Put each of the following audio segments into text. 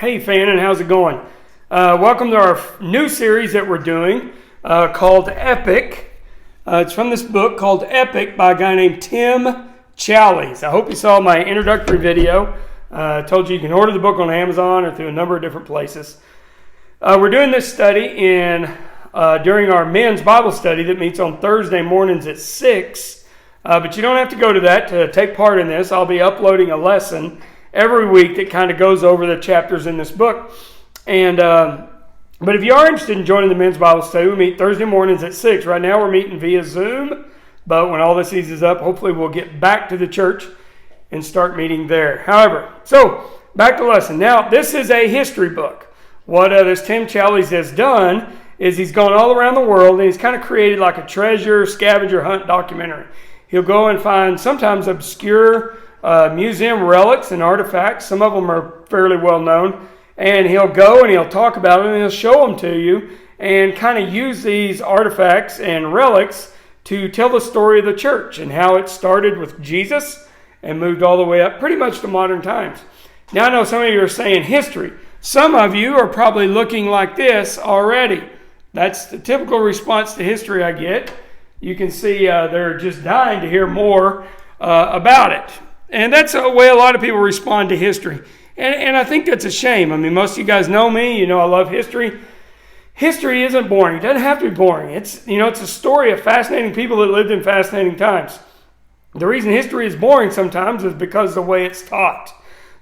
Hey Fannin, how's it going? Welcome to our new series that we're doing called Epic. It's from this book called Epic by a guy named Tim Challies. I hope you saw my introductory video. I told you can order the book on Amazon or through a number of different places. We're doing this study during our men's Bible study that meets on Thursday mornings at 6. But you don't have to go to that to take part in this. I'll be uploading a lesson every week that kind of goes over the chapters in this book. And but if you are interested in joining the men's Bible study, we meet Thursday mornings at 6. Right now we're meeting via Zoom, but when all this eases up, hopefully we'll get back to the church and start meeting there. However, so back to the lesson. Now, this is a history book. What this Tim Challies has done is he's gone all around the world and he's kind of created like a treasure scavenger hunt documentary. He'll go and find sometimes obscure museum relics and artifacts. Some of them are fairly well known. And he'll go and he'll talk about them and he'll show them to you and kind of use these artifacts and relics to tell the story of the church and how it started with Jesus and moved all the way up pretty much to modern times. Now I know some of you are saying history. Some of you are probably looking like this already. That's the typical response to history I get. You can see they're just dying to hear more about it. And that's the way a lot of people respond to history. And I think that's a shame. I mean, most of you guys know me. You know I love history. History isn't boring. It doesn't have to be boring. It's a story of fascinating people that lived in fascinating times. The reason history is boring sometimes is because of the way it's taught.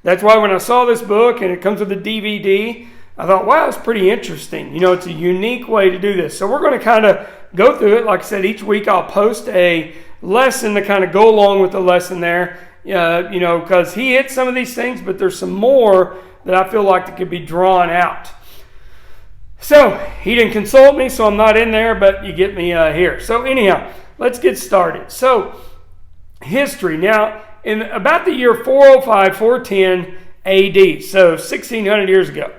That's why when I saw this book and it comes with a DVD, I thought, wow, it's pretty interesting. It's a unique way to do this. So we're going to kind of go through it. Like I said, each week I'll post a lesson to kind of go along with the lesson there. Because he hit some of these things, but there's some more that I feel like that could be drawn out. So, he didn't consult me, so I'm not in there, but you get me here. So, anyhow, let's get started. So, history. Now, in about the year 405, 410 AD, so 1600 years ago,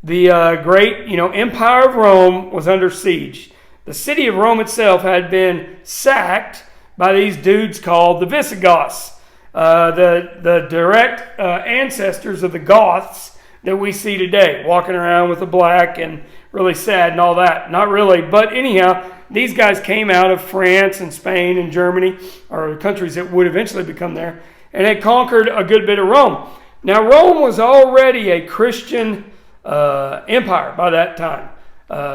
the great, Empire of Rome was under siege. The city of Rome itself had been sacked by these dudes called the Visigoths. The direct ancestors of the Goths that we see today, walking around with the black and really sad and all that. Not really, but anyhow, these guys came out of France and Spain and Germany, or countries that would eventually become there, and had conquered a good bit of Rome. Now, Rome was already a Christian empire by that time,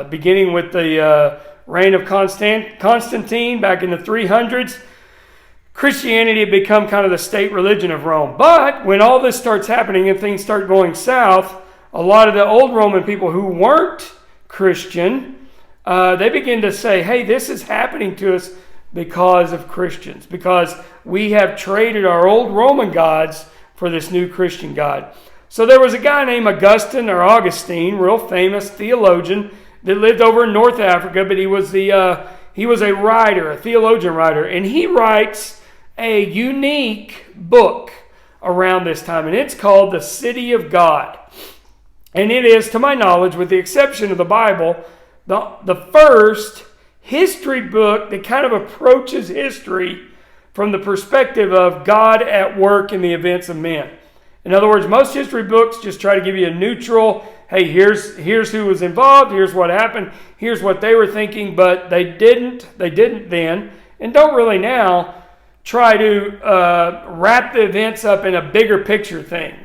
beginning with the reign of Constantine back in the 300s. Christianity had become kind of the state religion of Rome. But when all this starts happening and things start going south, a lot of the old Roman people who weren't Christian, they begin to say, hey, this is happening to us because of Christians, because we have traded our old Roman gods for this new Christian God. So there was a guy named Augustine, real famous theologian that lived over in North Africa, but he was a writer, a theologian writer, and he writes a unique book around this time, and it's called The City of God. And it is, to my knowledge, with the exception of the Bible, the first history book that kind of approaches history from the perspective of God at work in the events of men. In other words, most history books just try to give you a neutral, hey, here's who was involved, here's what happened, here's what they were thinking, but they didn't then, and don't really now try to wrap the events up in a bigger picture thing,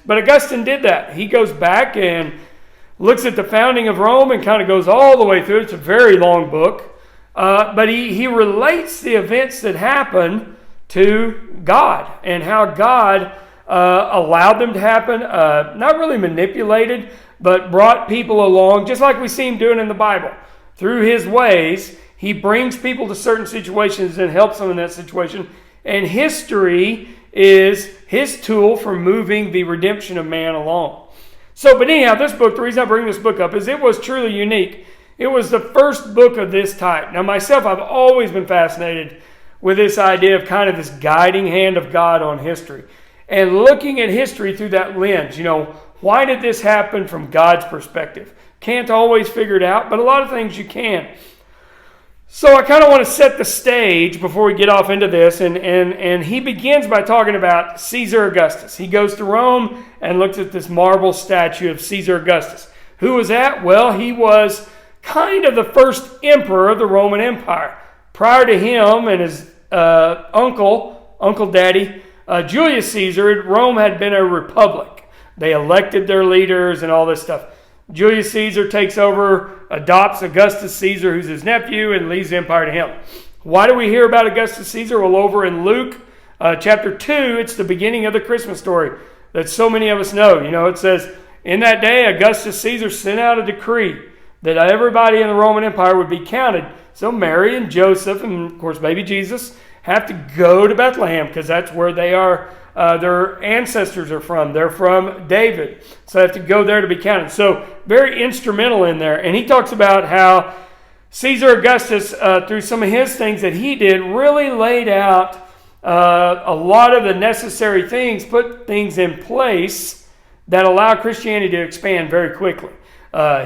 but Augustine did that. He goes back and looks at the founding of Rome and kind of goes all the way through. It's a very long book, but he relates the events that happened to God and how God allowed them to happen, not really manipulated, but brought people along, just like we see him doing in the Bible. Through his ways, he brings people to certain situations and helps them in that situation. And history is his tool for moving the redemption of man along. So, but anyhow, this book, the reason I bring this book up is it was truly unique. It was the first book of this type. Now, myself, I've always been fascinated with this idea of kind of this guiding hand of God on history. And looking at history through that lens, why did this happen from God's perspective? Can't always figure it out, but a lot of things you can. So I kind of want to set the stage before we get off into this, and he begins by talking about Caesar Augustus. He goes to Rome and looks at this marble statue of Caesar Augustus. Who was that? Well, he was kind of the first emperor of the Roman Empire. Prior to him and his Uncle Daddy, Julius Caesar, Rome had been a republic. They elected their leaders and all this stuff. Julius Caesar takes over, adopts Augustus Caesar, who's his nephew, and leaves the empire to him. Why do we hear about Augustus Caesar? Well, over in Luke chapter 2, it's the beginning of the Christmas story that so many of us know. You know, it says, in that day, Augustus Caesar sent out a decree that everybody in the Roman Empire would be counted. So Mary and Joseph, and of course baby Jesus, have to go to Bethlehem because that's where they are. Their ancestors are from. They're from David. So they have to go there to be counted. So very instrumental in there. And he talks about how Caesar Augustus, through some of his things that he did, really laid out a lot of the necessary things, put things in place that allow Christianity to expand very quickly.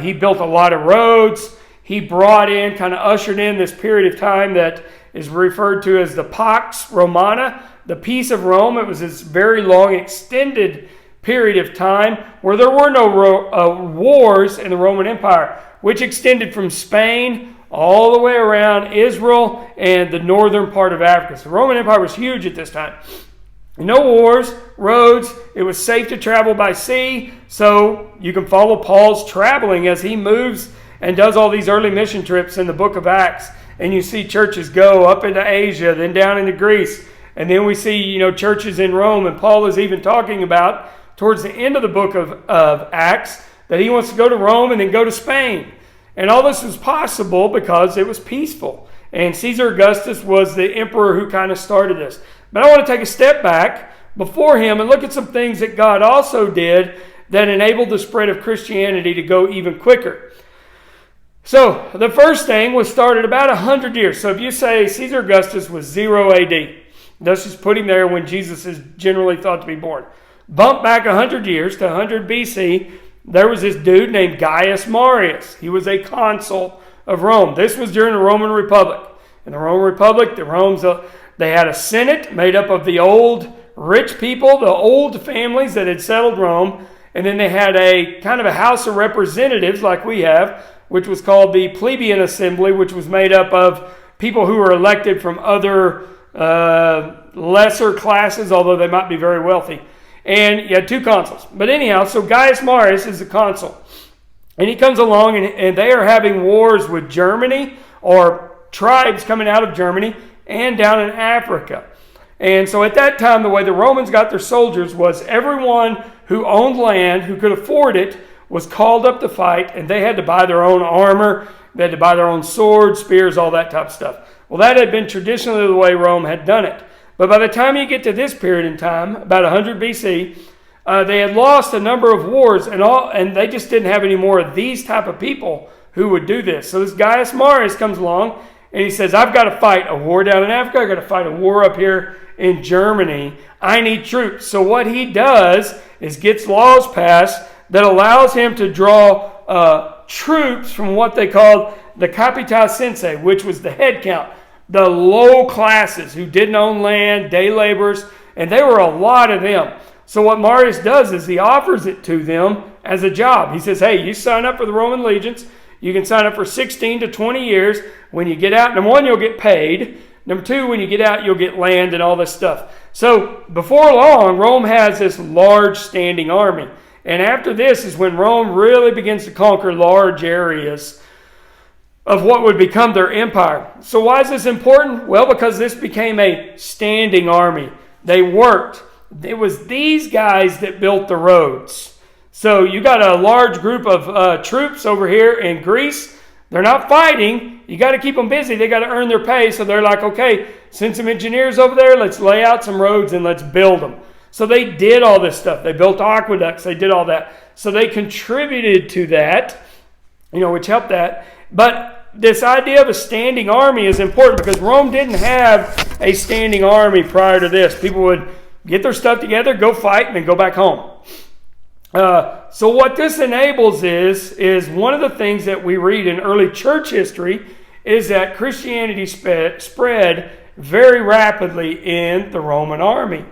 He built a lot of roads. He brought in, kind of ushered in this period of time that is referred to as the Pax Romana, the Peace of Rome. It was this very long, extended period of time where there were no wars in the Roman Empire, which extended from Spain all the way around Israel and the northern part of Africa. So the Roman Empire was huge at this time. No wars, roads. It was safe to travel by sea. So you can follow Paul's traveling as he moves and does all these early mission trips in the book of Acts. And you see churches go up into Asia, then down into Greece. And then we see, churches in Rome. And Paul is even talking about, towards the end of the book of Acts, that he wants to go to Rome and then go to Spain. And all this was possible because it was peaceful. And Caesar Augustus was the emperor who kind of started this. But I want to take a step back before him and look at some things that God also did that enabled the spread of Christianity to go even quicker. So the first thing was started about 100 years. So if you say Caesar Augustus was 0 AD, let's just put him there when Jesus is generally thought to be born. Bump back 100 years to 100 BC, there was this dude named Gaius Marius. He was a consul of Rome. This was during the Roman Republic. In the Roman Republic, they had a senate made up of the old rich people, the old families that had settled Rome, and then they had a kind of a House of Representatives like we have, which was called the plebeian assembly, which was made up of people who were elected from other lesser classes, although they might be very wealthy. And you had two consuls. But anyhow, so Gaius Marius is the consul. And he comes along and they are having wars with Germany, or tribes coming out of Germany and down in Africa. And so at that time, the way the Romans got their soldiers was everyone who owned land, who could afford it, was called up to fight, and they had to buy their own armor, they had to buy their own swords, spears, all that type of stuff. Well, that had been traditionally the way Rome had done it. But by the time you get to this period in time, about 100 BC, they had lost a number of wars, and they just didn't have any more of these type of people who would do this. So this Gaius Marius comes along, and he says, I've got to fight a war down in Africa, I've got to fight a war up here in Germany. I need troops. So what he does is gets laws passed that allows him to draw troops from what they called the capitacense, which was the head count, the low classes who didn't own land, day laborers, and there were a lot of them. So what Marius does is he offers it to them as a job. He says, hey, you sign up for the Roman legions. You can sign up for 16 to 20 years. When you get out, number one, you'll get paid. Number two, when you get out, you'll get land and all this stuff. So before long, Rome has this large standing army. And after this is when Rome really begins to conquer large areas of what would become their empire. So why is this important? Well, because this became a standing army. They worked. It was these guys that built the roads. So you got a large group of troops over here in Greece. They're not fighting. You got to keep them busy. They got to earn their pay. So they're like, okay, send some engineers over there. Let's lay out some roads and let's build them. So they did all this stuff. They built aqueducts. They did all that. So they contributed to that, which helped that. But this idea of a standing army is important because Rome didn't have a standing army prior to this. People would get their stuff together, go fight, and then go back home. So what this enables is one of the things that we read in early church history is that Christianity spread very rapidly in the Roman army.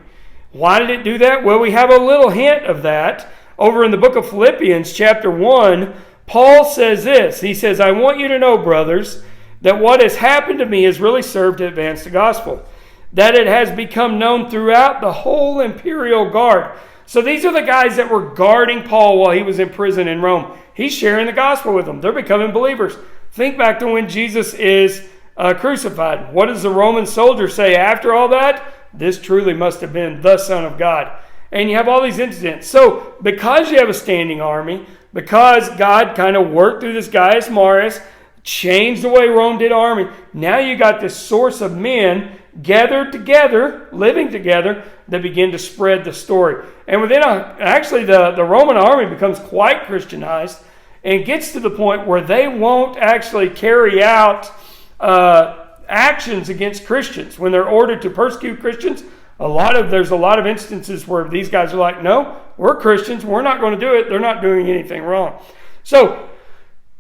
Why did it do that? Well, we have a little hint of that over in the book of Philippians chapter 1. Paul says this. He says, I want you to know, brothers, that what has happened to me has really served to advance the gospel, that it has become known throughout the whole imperial guard. So these are the guys that were guarding Paul while he was in prison in Rome. He's sharing the gospel with them. They're becoming believers. Think back to when Jesus is crucified. What does the Roman soldier say after all that? This truly must have been the Son of God. And you have all these incidents. So because you have a standing army, because God kind of worked through this Gaius Marius, changed the way Rome did army, now you got this source of men gathered together, living together, that begin to spread the story. And within the Roman army becomes quite Christianized and gets to the point where they won't actually carry out actions against Christians. When they're ordered to persecute Christians, there's a lot of instances where these guys are like, no, we're Christians, we're not going to do it. They're not doing anything wrong. So,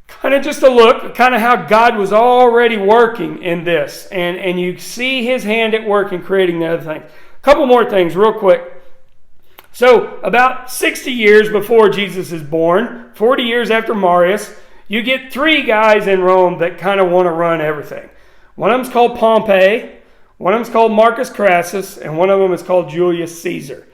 kind of just a look, kind of how God was already working in this. And you see his hand at work in creating the other thing. A couple more things real quick. So, about 60 years before Jesus is born, 40 years after Marius, you get three guys in Rome that kind of want to run everything. One of them's called Pompey, one of them's called Marcus Crassus, and one of them is called Julius Caesar.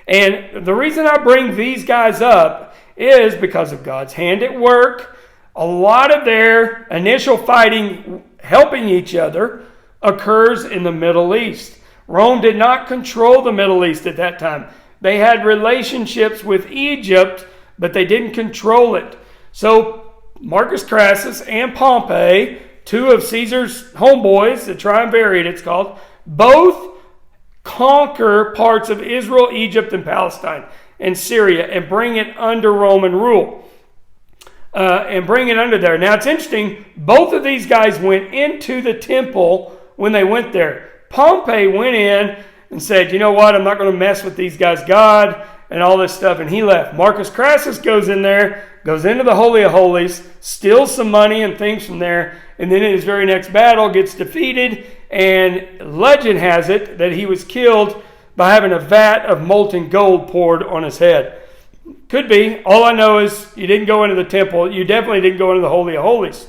And the reason I bring these guys up is because of God's hand at work. A lot of their initial fighting, helping each other, occurs in the Middle East. Rome did not control the Middle East at that time. They had relationships with Egypt, but they didn't control it. So Marcus Crassus and Pompey, two of Caesar's homeboys, the triumvirate it's called, both conquer parts of Israel, Egypt, and Palestine, and Syria, and bring it under Roman rule. And bring it under there. Now it's interesting, both of these guys went into the temple when they went there. Pompey went in and said, you know what, I'm not going to mess with these guys' God and all this stuff, and he left. Marcus Crassus goes in there, goes into the Holy of Holies, steals some money and things from there, and then in his very next battle gets defeated, and legend has it that he was killed by having a vat of molten gold poured on his head. Could be. All I know is you didn't go into the temple. You definitely didn't go into the Holy of Holies.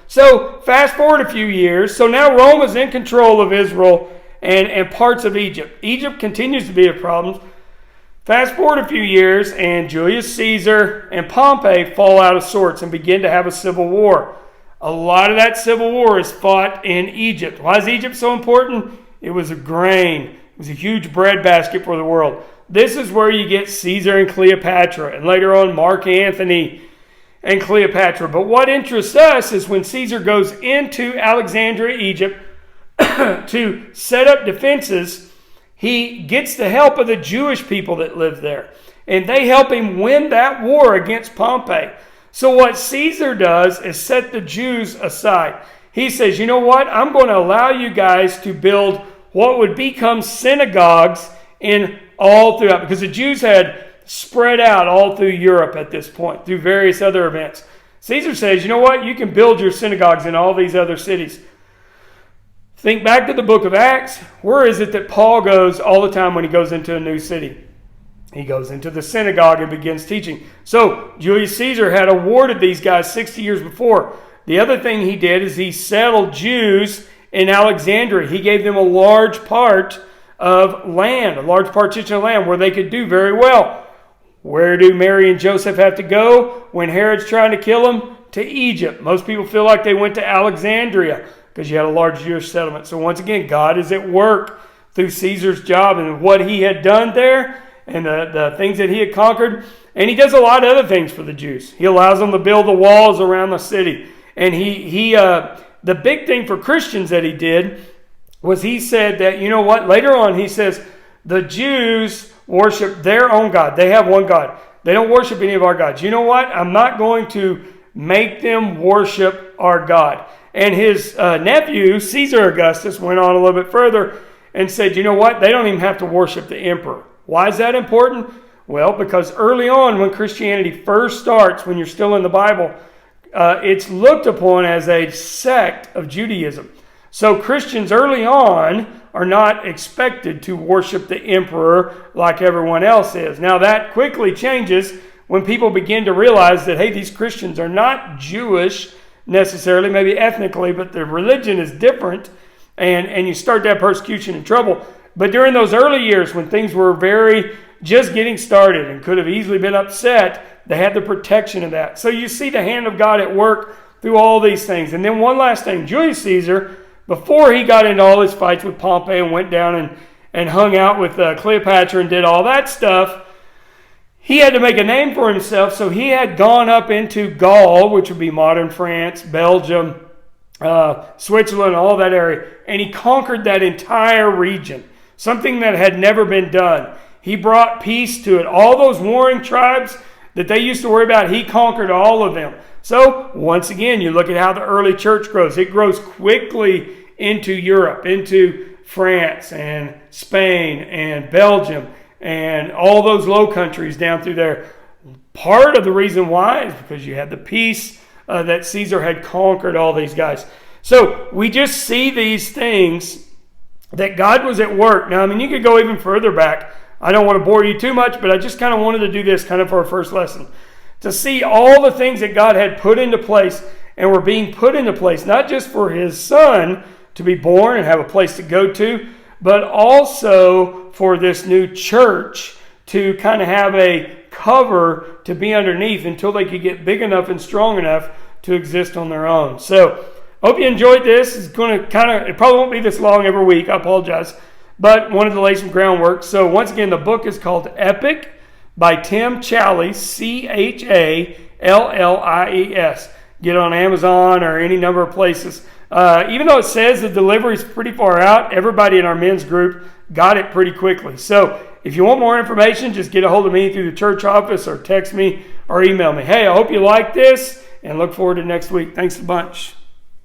So fast forward a few years. So now Rome is in control of Israel and parts of Egypt. Egypt continues to be a problem. Fast forward a few years, and Julius Caesar and Pompey fall out of sorts and begin to have a civil war. A lot of that civil war is fought in Egypt. Why is Egypt so important? It was a grain. It was a huge breadbasket for the world. This is where you get Caesar and Cleopatra, and later on Mark Antony and Cleopatra. But what interests us is when Caesar goes into Alexandria, Egypt, to set up defenses, he gets the help of the Jewish people that live there. And they help him win that war against Pompey. So what Caesar does is set the Jews aside. He says, you know what? I'm going to allow you guys to build what would become synagogues in all throughout, because the Jews had spread out all through Europe at this point, through various other events. Caesar says, you know what? You can build your synagogues in all these other cities. Think back to the book of Acts. Where is it that Paul goes all the time when he goes into a new city? He goes into the synagogue and begins teaching. So Julius Caesar had awarded these guys 60 years before. The other thing he did is he settled Jews in Alexandria. He gave them a large part of land, a large partition of land where they could do very well. Where do Mary and Joseph have to go when Herod's trying to kill them? To Egypt. Most people feel like they went to Alexandria because you had a large Jewish settlement. So once again, God is at work through Caesar's job and what he had done there and the things that he had conquered. And he does a lot of other things for the Jews. He allows them to build the walls around the city. And the big thing for Christians that he did was he said that, you know what, later on he says, the Jews worship their own God. They have one God. They don't worship any of our gods. You know what? I'm not going to make them worship our God. And his nephew, Caesar Augustus, went on a little bit further and said, you know what? They don't even have to worship the emperor. Why is that important? Well, because early on when Christianity first starts, when you're still in the Bible, it's looked upon as a sect of Judaism. So Christians early on are not expected to worship the emperor like everyone else is. Now that quickly changes when people begin to realize that, hey, these Christians are not Jewish necessarily, maybe ethnically, but their religion is different, and you start to have persecution and trouble. But during those early years when things were very just getting started and could have easily been upset, they had the protection of that. So you see the hand of God at work through all these things. And then one last thing, Julius Caesar, before he got into all his fights with Pompey and went down and hung out with Cleopatra and did all that stuff, he had to make a name for himself. So he had gone up into Gaul, which would be modern France, Belgium, Switzerland, all that area. And he conquered that entire region, something that had never been done. He brought peace to it. All those warring tribes that they used to worry about, he conquered all of them. So once again, you look at how the early church grows. It grows quickly into Europe, into France and Spain and Belgium and all those low countries down through there. Part of the reason why is because you had the peace that Caesar had conquered all these guys. So we just see these things that God was at work. Now, I mean, you could go even further back. I don't want to bore you too much, but I just kind of wanted to do this kind of for our first lesson. To see all the things that God had put into place and were being put into place, not just for his son to be born and have a place to go to, but also for this new church to kind of have a cover to be underneath until they could get big enough and strong enough to exist on their own. So, hope you enjoyed this. It's going to it probably won't be this long every week. I apologize. But wanted to lay some groundwork. So once again, the book is called Epic by Tim Challies, Challies. Get it on Amazon or any number of places. Even though it says the delivery is pretty far out, everybody in our men's group got it pretty quickly. So if you want more information, just get a hold of me through the church office or text me or email me. Hey, I hope you like this and look forward to next week. Thanks a bunch.